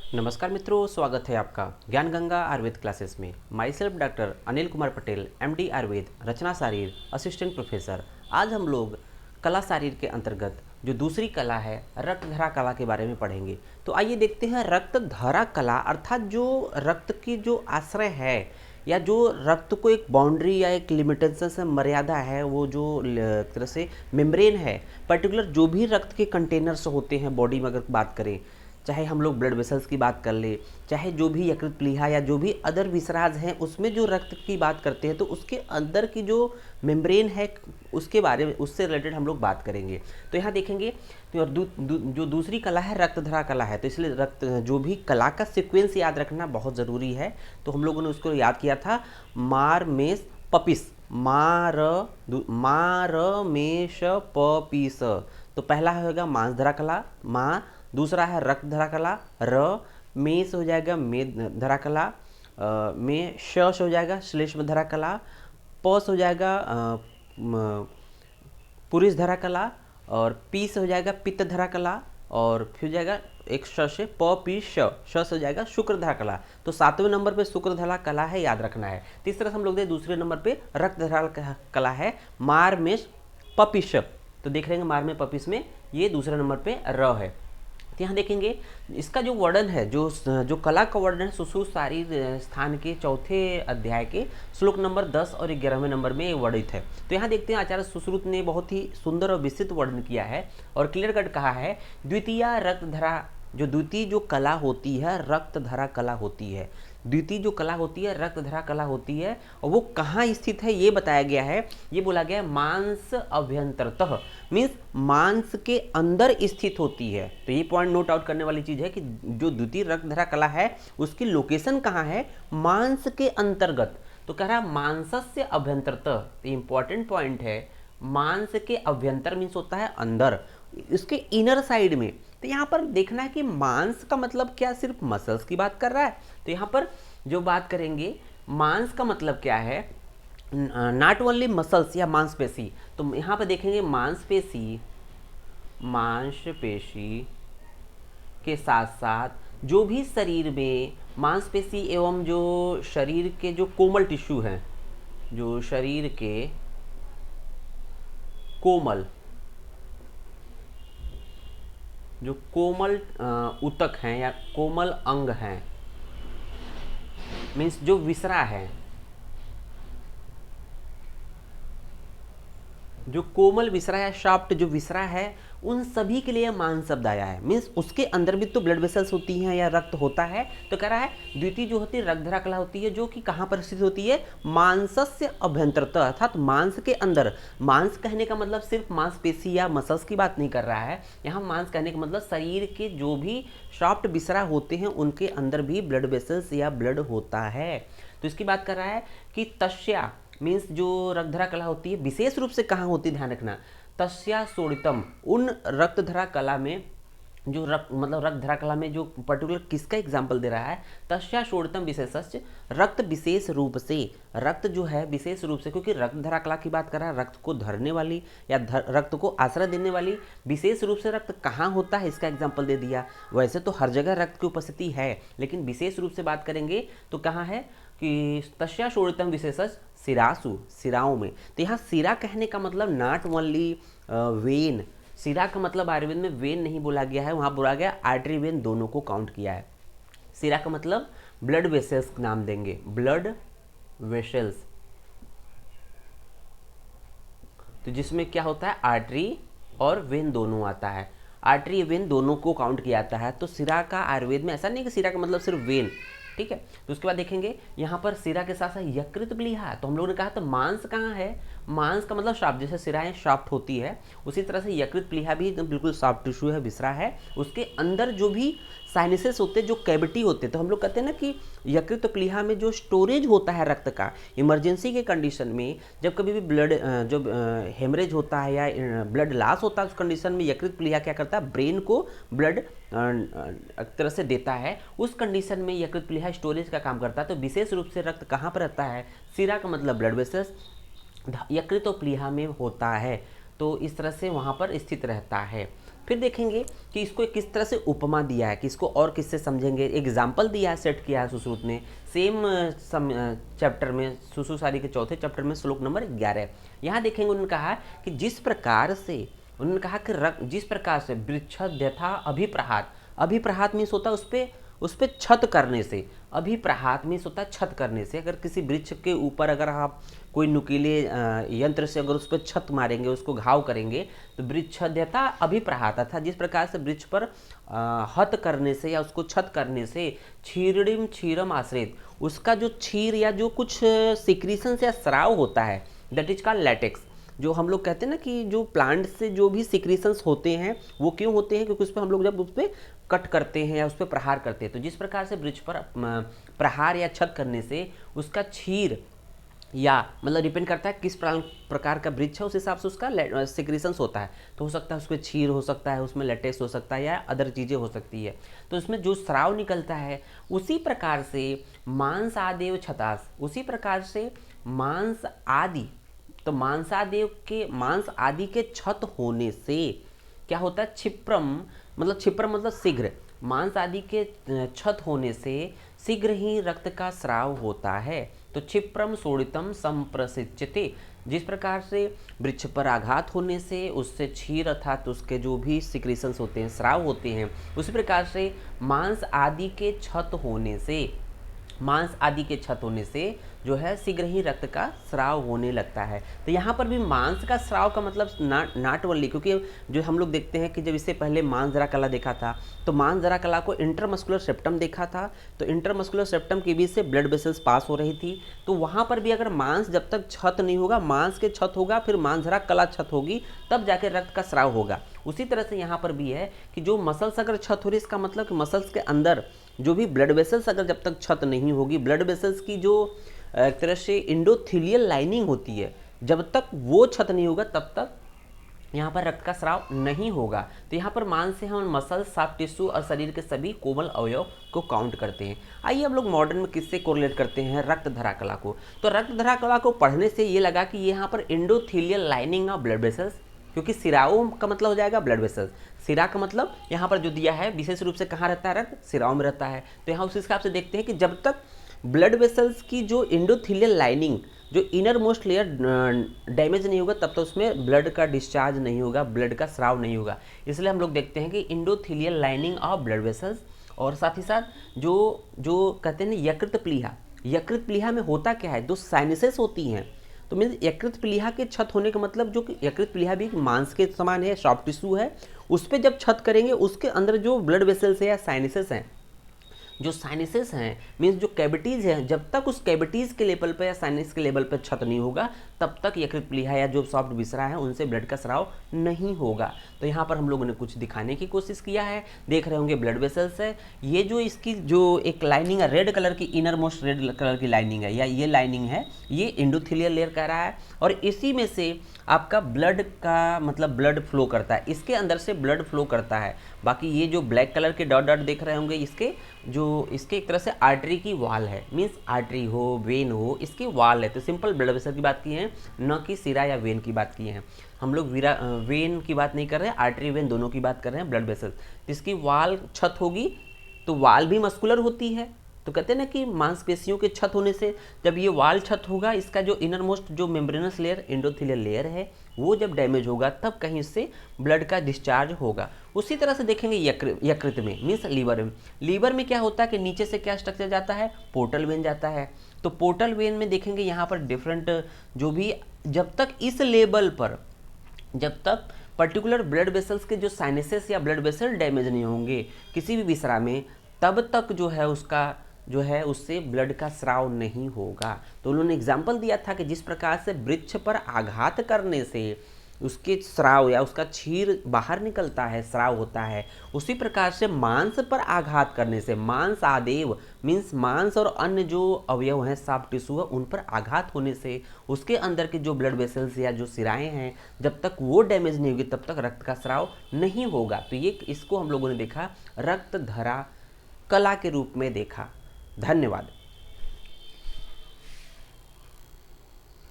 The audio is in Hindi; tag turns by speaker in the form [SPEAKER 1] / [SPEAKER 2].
[SPEAKER 1] नमस्कार मित्रों, स्वागत है आपका ज्ञान गंगा आयुर्वेद क्लासेस में। Myself doctor Anil Kumar Patel, MD Ayurveda, Rachana Sharir, assistant professor. आज हम लोग कला शारीर के अंतर्गत जो दूसरी कला है रक्त धरा कला के बारे में पढ़ेंगे। तो आइए देखते हैं रक्त धरा कला अर्थात जो रक्त की जो आश्रय है या जो रक्त को एक बाउंड्री या एक लिमिटेशन से मर्यादा है, वो जो एक तरह से मेम्ब्रेन है, पर्टिकुलर जो भी रक्त के कंटेनर्स होते हैं बॉडी में, अगर बात करें, चाहे हम लोग ब्लड वेसल्स की बात कर ले, चाहे जो भी यकृत प्लीहा या जो भी अदर विसराज हैं उसमें जो रक्त की बात करते हैं, तो उसके अंदर की जो मेम्ब्रेन है उसके बारे में, उससे रिलेटेड हम लोग बात करेंगे। तो यहाँ देखेंगे तो जो दूसरी कला है रक्त धरा कला है, तो इसलिए रक्त जो भी कला का सीक्वेंस याद रखना बहुत ज़रूरी है। तो हम लोगों ने उसको याद किया था मार मेष पपिस, मार मेष पपिस। तो पहला होगा मांस धरा कला माँ, दूसरा है रक्त धरा कला र, में से हो जाएगा में धरा कला, में श से हो जाएगा श्लेष्म धरा कला, प से हो जाएगा पुरुष धरा कला, और पी से हो जाएगा पित्त धरा कला, और फिर जाएगा एक श से प पी श से हो जाएगा शुक्र धरा कला। तो 7वें नंबर पे शुक्र धरा कला है, याद रखना है। तीसरा हम लोग दे दूसरे नंबर पे रक्त धरा कला है मार में पपिश। तो देख रहे हैं मार में पपिस में ये दूसरे नंबर पे र है। तो यहाँ देखेंगे इसका जो वर्णन है, जो कला का वर्णन है सुश्रुत शारीर स्थान के चौथे अध्याय के श्लोक नंबर 10 और 11वें नंबर में वर्णित है। तो यहाँ देखते हैं आचार्य सुश्रुत ने बहुत ही सुंदर और विस्तृत वर्णन किया है और क्लियर कट कहा है। द्वितीय रक्त धरा, जो द्वितीय जो कला होती है रक्त धरा कला होती है, द्वितीय जो कला होती है रक्त धरा कला होती है, और वो कहाँ स्थित है ये बताया गया है। ये बोला गया है मांस अभ्यंतरतः, मीन्स मांस के अंदर स्थित होती है। तो ये पॉइंट नोट आउट करने वाली चीज है कि जो द्वितीय रक्त धरा कला है उसकी लोकेशन कहाँ है, मांस के अंतर्गत। तो कह रहा है मांसस्य अभ्यंतरतः, तो इंपॉर्टेंट पॉइंट है। मांस के अभ्यंतर मीन्स होता है अंदर, इसके इनर साइड में। तो यहाँ पर देखना है कि मांस का मतलब क्या, सिर्फ मसल्स की बात कर रहा है। तो यहाँ पर जो बात करेंगे मांस का मतलब क्या है, नॉट ओनली मसल्स या मांसपेशी। तो यहाँ पर देखेंगे मांसपेशी, मांसपेशी के साथ साथ जो भी शरीर में मांसपेशी एवं जो शरीर के जो कोमल टिश्यू हैं, जो शरीर के कोमल, जो कोमल ऊतक हैं या कोमल अंग हैं, मीन्स जो विसरा है, जो कोमल विसरा है, शाफ्ट जो विसरा है, उन सभी के लिए मांस शब्द आया है। मीन्स उसके अंदर भी तो ब्लड वेसल्स होती हैं या रक्त होता है। तो कह रहा है द्वितीय जो होती है रक्त धरा कला होती है, जो कि कहाँ पर स्थित होती है, मांसस्य अभ्यंतरतः, अर्थात मांस के अंदर। मांस कहने का मतलब सिर्फ मांसपेशी या मसल्स की बात नहीं कर रहा है। यहाँ मांस कहने का मतलब शरीर के जो भी शाफ्ट विसरा होते हैं उनके अंदर भी ब्लड वेसल्स या ब्लड होता है। तो इसकी बात कर रहा है कि तस्या मीन्स जो रक्तधरा कला होती है विशेष रूप से कहाँ होती है, ध्यान रखना, तस्या शोणितम, उन रक्तधरा कला में जो मतलब रक्तधरा कला में जो पर्टिकुलर किसका एग्जाम्पल दे रहा है, तस्या शोणितम विशेषस्य, रक्त विशेष रूप से, रक्त जो है विशेष रूप से, क्योंकि रक्तधरा कला की बात कर रहा है, रक्त को धरने वाली या रक्त को आश्रय देने वाली, विशेष रूप से रक्त कहाँ होता है इसका एग्जाम्पल दे दिया। वैसे तो हर जगह रक्त की उपस्थिति है, लेकिन विशेष रूप से बात करेंगे तो कहाँ है कि तस्या शोणितम विशेषस्य सिरासु, सिराओं में। तो यहाँ सिरा कहने का मतलब नॉट ओनली वेन, सिरा का मतलब आयुर्वेद में वेन नहीं बोला गया है, वहाँ बोला गया आर्टरी वेन दोनों को काउंट किया है। सिरा का मतलब ब्लड वेसल्स नाम देंगे, ब्लड वेसल्स, तो जिसमें क्या होता है आर्टरी और वेन दोनों आता है, आर्टरी वेन दोनों को काउंट किया जाता है। तो सिरा का आयुर्वेद में ऐसा नहीं कि सिरा का मतलब सिर्फ वेन, ठीक है। तो उसके बाद देखेंगे यहाँ पर सिरा के साथ साथ यकृत प्लीहा। तो हम लोगों ने कहा था मांस कहाँ है, मांस का मतलब शाफ्ट, जैसे सिराएं शाफ्ट होती है उसी तरह से यकृत प्लीहा भी बिल्कुल सॉफ्ट टिश्यू है, विसरा है। उसके अंदर जो भी साइनसेस होते हैं, जो कैविटी होते हैं, तो हम लोग कहते हैं ना कि यकृत प्लीहा में जो स्टोरेज होता है रक्त का, इमरजेंसी के कंडीशन में जब कभी भी ब्लड जो हेमरेज होता है या ब्लड लॉस होता है, उस कंडीशन में यकृत प्लीहा क्या करता है, ब्रेन को ब्लड एक तरह से देता है। उस कंडीशन में यकृत प्लीहा स्टोरेज का काम करता है। तो विशेष रूप से रक्त कहाँ पर रहता है, सिरा का मतलब ब्लड वेसल्स यकृत और प्लीहा में होता है। तो इस तरह से वहाँ पर स्थित रहता है। फिर देखेंगे कि इसको किस तरह से उपमा दिया है, कि इसको और किससे समझेंगे। एग्जाम्पल दिया है, सेट किया है सुश्रुत ने सेम चैप्टर में, सुश्रुतसारी के चौथे चैप्टर में श्लोक नंबर 11। यहाँ देखेंगे उन्होंने कहा कि जिस प्रकार से, उन्होंने कहा कि जिस प्रकार से वृक्षद्यथा अभिप्रहात, अभिप्रहात मीन्स होता है उस पर छत करने से, अभिप्रहात मीन्स होता है छत करने से। अगर किसी वृक्ष के ऊपर अगर आप कोई नुकीले यंत्र से अगर उस पर छत मारेंगे, उसको घाव करेंगे, तो वृक्षद्यथा अभिप्रहात था, जिस प्रकार से वृक्ष पर हत करने से या उसको छत करने से, क्षीरडिम क्षीरम आश्रित, उसका जो क्षीर या जो कुछ सिक्रीशन या स्राव होता है, दैट इज कॉल्ड लैटेक्स। जो हम लोग कहते हैं ना कि जो प्लांट से जो भी सिक्रीशंस होते हैं वो क्यों होते हैं, क्योंकि उस पर हम लोग जब उस पर कट करते हैं या उस पर प्रहार करते हैं, तो जिस प्रकार से वृक्ष पर प्रहार या छत करने से उसका क्षीर, या मतलब डिपेंड करता है किस प्रकार का वृक्ष है, उस हिसाब से उसका सिक्रीशंस होता है। तो हो सकता है उसमें क्षीर हो सकता है, उसमें लेटेक्स हो सकता है, या अदर चीज़ें हो सकती है। तो उसमें जो स्राव निकलता है, उसी प्रकार से मांस आदेव छतास, उसी प्रकार से मांस आदि, तो मांसादेव के मांस आदि के छत होने से क्या होता है, क्षिप्रम मतलब शीघ्र, मांस आदि के छत होने से शीघ्र ही रक्त का स्राव होता है। तो क्षिप्रम शोणितम संप्रसिच्यते, जिस प्रकार से वृक्ष पर आघात होने से उससे क्षीर अर्थात उसके जो भी सिक्रीशंस होते हैं, स्राव होते हैं, उसी प्रकार से मांस आदि के छत होने से, मांस आदि के छत होने से जो है शीघ्र ही रक्त का स्राव होने लगता है। तो यहाँ पर भी मांस का स्राव का मतलब नाट ओनली, क्योंकि जो हम लोग देखते हैं कि जब इससे पहले मांस जरा कला देखा था, तो मांस जरा कला को इंटरमस्कुलर सेप्टम देखा था, तो इंटरमस्कुलर सेप्टम के बीच से ब्लड वेसल्स पास हो रही थी। तो वहाँ पर भी अगर मांस जब तक छत नहीं होगा, मांस के छत होगा, फिर मांस जरा कला छत होगी, तब जाके रक्त का स्राव होगा। उसी तरह से यहाँ पर भी है कि जो मसल्स अगर छत हो रही, इसका मतलब कि मसल्स के अंदर जो भी ब्लड वेसल्स अगर जब तक छत नहीं होगी, ब्लड वेसल्स की जो एक तरह से इंडोथीलियल लाइनिंग होती है, जब तक वो छत नहीं होगा तब तक यहाँ पर रक्त का स्राव नहीं होगा। तो यहाँ पर मांस से हम मसल, सॉफ्ट टिश्यू और शरीर के सभी कोमल अवयव को काउंट करते हैं। आइए हम लोग मॉडर्न में किससे कोरिलेट करते हैं, रक्त धरा कला को। तो रक्त धरा कला को पढ़ने से ये लगा कि यहाँ पर endothelial lining of blood vessels, क्योंकि सिराओं का मतलब हो जाएगा ब्लड वेसल्स, सिरा का मतलब यहाँ पर जो दिया है विशेष रूप से कहाँ रहता है, रक्त सिराओं में रहता है। तो यहाँ उस हिसाब से देखते हैं कि जब तक ब्लड वेसल्स की जो इंडोथीलियल लाइनिंग, जो इनर मोस्ट लेयर डैमेज नहीं होगा, तब तक उसमें ब्लड का डिस्चार्ज नहीं होगा, ब्लड का स्राव नहीं होगा। इसलिए हम लोग देखते हैं कि endothelial lining of blood vessels, और साथ ही साथ जो कहते हैं ना यकृत प्लीहा, यकृत प्लीहा में होता क्या है, दो साइनसेस होती हैं। तो मीन्स यकृत प्लीहा के छत होने का मतलब, जो कि यकृत प्लीहा भी मांस के समान है, सॉफ्ट टिश्यू है, उस पर जब छत करेंगे, उसके अंदर जो ब्लड वेसल्स है या साइनसेस हैं, जो साइनसेस हैं मीन्स जो कैविटीज़ हैं, जब तक उस कैविटीज़ के लेवल पर या साइनस के लेवल पर छत नहीं होगा, तब तक यकृत प्लीहा या जो सॉफ्ट विसरा है उनसे ब्लड का स्राव नहीं होगा। तो यहाँ पर हम लोगों ने कुछ दिखाने की कोशिश किया है। देख रहे होंगे ब्लड वेसल्स है, ये जो इसकी जो एक लाइनिंग है, रेड कलर की, इनर मोस्ट रेड कलर की लाइनिंग है, या ये लाइनिंग है, ये इंडोथीलियल लेयर कह रहा है, और इसी में से आपका ब्लड का मतलब ब्लड फ्लो करता है, इसके अंदर से ब्लड फ्लो करता है। बाकी ये जो ब्लैक कलर के डॉट डॉट देख रहे होंगे, इसके एक तरह से आर्टरी की वॉल है, मीन्स आर्टरी हो, वेन हो, इसकी वॉल है। तो सिंपल ब्लड वेसल की बात की है, न कि सिरा या वेन की बात की है। हम लोग वेन की बात नहीं कर रहे हैं, आर्टरी वेन दोनों की बात कर रहे हैं। ब्लड वेसल जिसकी वॉल छत होगी, तो वॉल भी मस्कुलर होती है, तो कहते हैं ना कि मांसपेशियों के छत होने से जब ये वाल छत होगा, इसका जो इनर मोस्ट जो मेम्ब्रेनस लेयर इंडोथीलियल लेयर है, वो जब डैमेज होगा तब कहीं से ब्लड का डिस्चार्ज होगा। उसी तरह से देखेंगे यकृत में, मीन्स लीवर में। लीवर में क्या होता है कि नीचे से क्या स्ट्रक्चर जाता है, पोर्टल वेन जाता है। तो पोर्टल वेन में देखेंगे यहाँ पर डिफरेंट जो भी, जब तक इस लेवल पर, जब तक पर्टिकुलर ब्लड वेसल्स के जो साइनसेस या ब्लड वेसल डैमेज नहीं होंगे किसी भी विसरा में, तब तक जो है उसका जो है उससे ब्लड का स्राव नहीं होगा। तो उन्होंने एग्जाम्पल दिया था कि जिस प्रकार से वृक्ष पर आघात करने से उसके स्राव या उसका क्षीर बाहर निकलता है, स्राव होता है, उसी प्रकार से मांस पर आघात करने से, मांस आदेव मीन्स मांस और अन्य जो अवयव हैं, सॉफ्ट टिश्यू है, उन पर आघात होने से उसके अंदर के जो ब्लड वेसल्स या जो सिराएं हैं, जब तक वो डैमेज नहीं होगी तब तक रक्त का स्राव नहीं होगा। तो ये इसको हम लोगों ने देखा रक्त धरा कला के रूप में देखा। धन्यवाद।